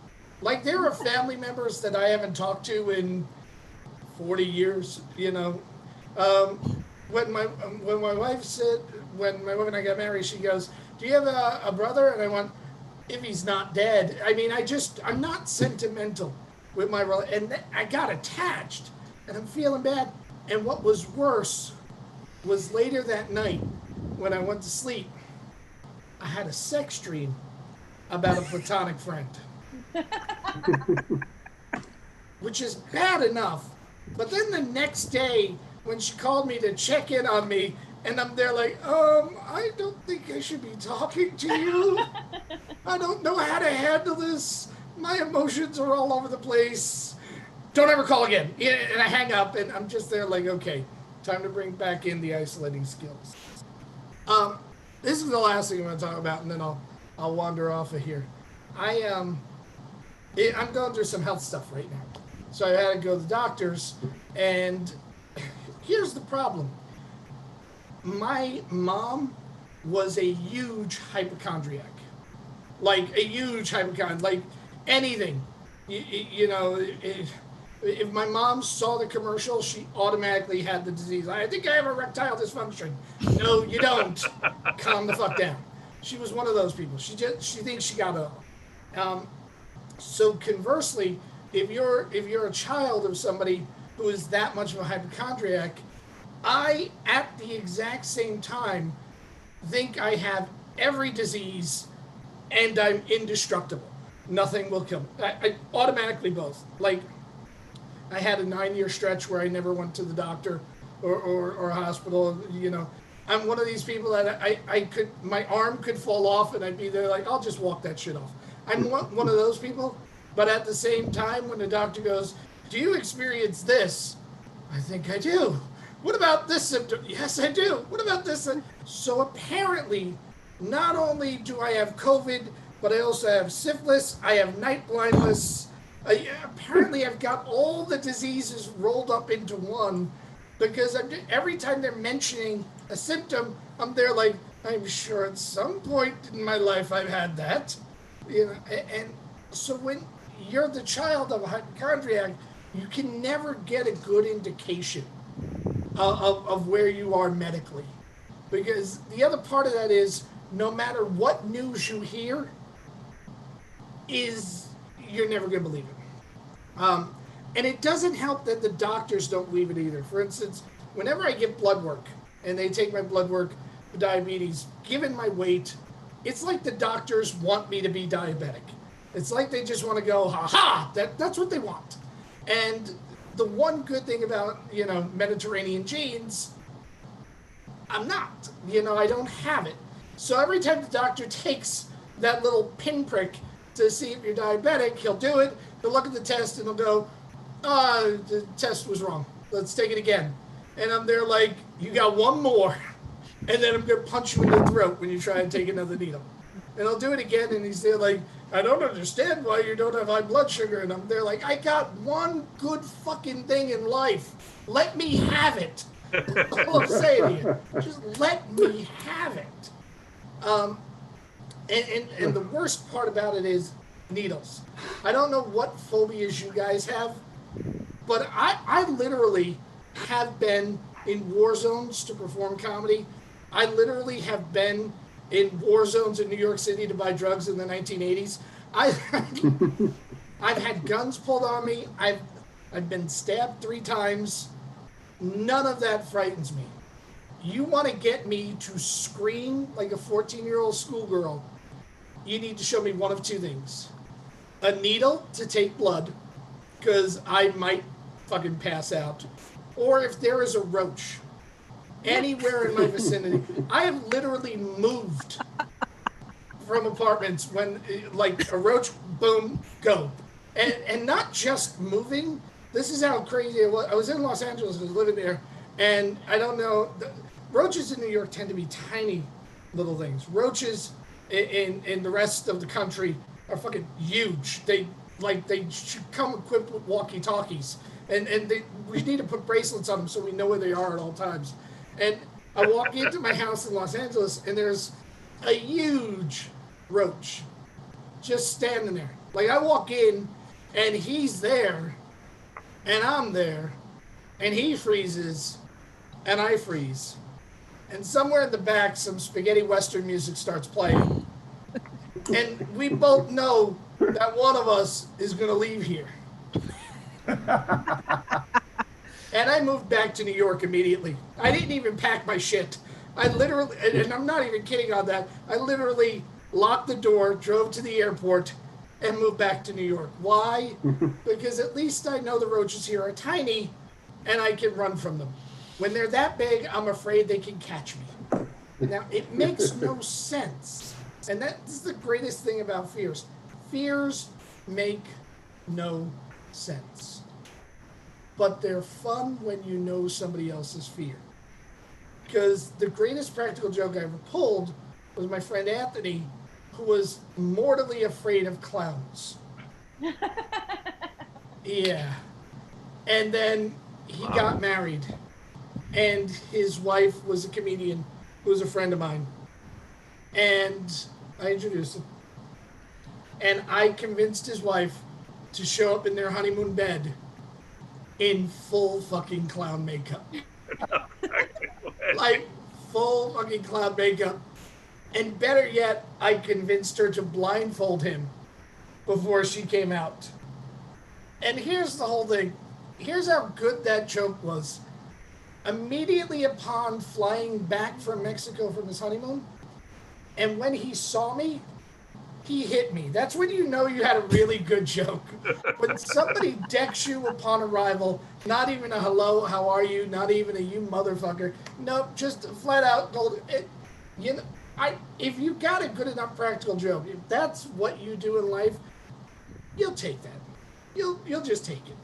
Like, there are family members that I haven't talked to in 40 years, when my wife and I got married, she goes, do you have a brother? And I went, if he's not dead. I mean, I'm not sentimental with my brother. And I got attached, and I'm feeling bad. And what was worse was later that night when I went to sleep, I had a sex dream about a platonic friend. Which is bad enough. But then the next day, when she called me to check in on me, and I'm there like, I don't think I should be talking to you. I don't know how to handle this. My emotions are all over the place. Don't ever call again. And I hang up, and I'm just there like, okay, time to bring back in the isolating skills. This is the last thing I'm going to talk about, and then I'll wander off of here. I'm going through some health stuff right now. So I had to go to the doctors, and here's the problem. My mom was a huge hypochondriac. Like a huge hypochondriac, like anything. If my mom saw the commercial, she automatically had the disease. I think I have erectile dysfunction. No, you don't. Calm the fuck down. She was one of those people. She thinks she got it all. So conversely, if you're a child of somebody who is that much of a hypochondriac, I, at the exact same time, think I have every disease and I'm indestructible. Nothing will kill me. I automatically both. Like, I had a 9-year stretch where I never went to the doctor or hospital. I'm one of these people that my arm could fall off and I'd be there like, I'll just walk that shit off. I'm one of those people. But at the same time, when the doctor goes, do you experience this? I think I do. What about this symptom? Yes, I do. What about this? So apparently, not only do I have COVID, but I also have syphilis. I have night blindness. Apparently, I've got all the diseases rolled up into one, because every time they're mentioning a symptom, I'm there like, I'm sure at some point in my life I've had that. And so when you're the child of a hypochondriac, you can never get a good indication of where you are medically. Because the other part of that is, no matter what news you hear, you're never going to believe it. And it doesn't help that the doctors don't believe it either. For instance, whenever I get blood work, and they take my blood work for diabetes, given my weight, it's like the doctors want me to be diabetic. It's like they just want to go, ha-ha, that's what they want. And the one good thing about, Mediterranean genes, I'm not. I don't have it. So every time the doctor takes that little pinprick to see if you're diabetic, he'll do it. He'll look at the test and he'll go, the test was wrong. Let's take it again. And I'm there like, you got one more. And then I'm going to punch you in the throat when you try and take another needle. And I'll do it again, and he's there like, I don't understand why you don't have high blood sugar. And I'm there like, I got one good fucking thing in life. Let me have it. That's all I'm saying to you. Just let me have it. And the worst part about it is needles. I don't know what phobias you guys have, but I literally have been in war zones to perform comedy. I literally have been in war zones in New York City to buy drugs in the 1980s. I've had guns pulled on me. I've been stabbed 3 times. None of that frightens me. You want to get me to scream like a 14-year-old schoolgirl, you need to show me one of 2 things. a needle to take blood, because I might fucking pass out, or if there is a roach anywhere in my vicinity. I have literally moved from apartments when, like, a roach, boom, go. And not just moving. This is how crazy it was. I was in Los Angeles, I was living there, and I don't know, roaches in New York tend to be tiny little things. Roaches in the rest of the country are fucking huge. They should come equipped with walkie-talkies, and we need to put bracelets on them so we know where they are at all times. And I walk into my house in Los Angeles, and there's a huge roach just standing there. Like, I walk in, and he's there, and I'm there, and he freezes, and I freeze. And somewhere in the back, some spaghetti western music starts playing. And we both know that one of us is going to leave here. And I moved back to New York immediately. I didn't even pack my shit. I literally, and I'm not even kidding on that, I literally locked the door, drove to the airport, and moved back to New York. Why? Because at least I know the roaches here are tiny, and I can run from them. When they're that big, I'm afraid they can catch me. Now, it makes no sense. And that is the greatest thing about fears. Fears make no sense. But they're fun when you know somebody else's fear. Because the greatest practical joke I ever pulled was my friend Anthony, who was mortally afraid of clowns. Yeah. And then he got married. And his wife was a comedian who was a friend of mine. And I introduced him. And I convinced his wife to show up in their honeymoon bed in full fucking clown makeup. Like, full fucking clown makeup. And better yet, I convinced her to blindfold him before she came out. And here's the whole thing. Here's how good that joke was. Immediately upon flying back from Mexico from his honeymoon, and when he saw me, he hit me. That's when you know you had a really good joke. When somebody decks you upon arrival, not even a hello, how are you, not even a you motherfucker. Nope, just flat out told it. You know, if you got a good enough practical joke, if that's what you do in life, you'll take that. You'll just take it.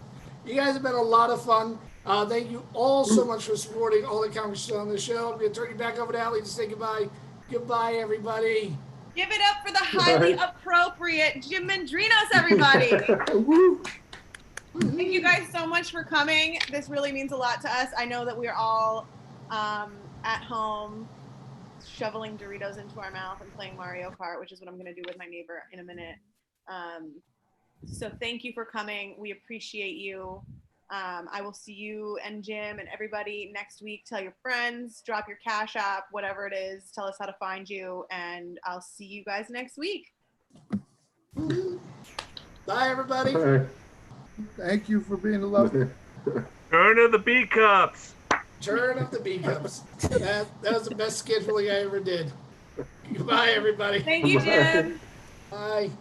You guys have been a lot of fun. Thank you all so much for supporting all the comics on the show. I'm going to turn you back over to Allie to say goodbye. Goodbye, everybody. Give it up for the highly appropriate Jim Mendrinos, everybody. Thank you guys so much for coming. This really means a lot to us. I know that we're all at home shoveling Doritos into our mouth and playing Mario Kart, which is what I'm going to do with my neighbor in a minute. So thank you for coming. We appreciate you. I will see you and Jim and everybody next week. Tell your friends, drop your Cash App, whatever it is. Tell us how to find you, and I'll see you guys next week. Bye, everybody. Bye. Thank you for being a love. Turn of the B cups. Turn of the B cups. That was the best scheduling I ever did. Goodbye, everybody. Thank you, Jim. Bye.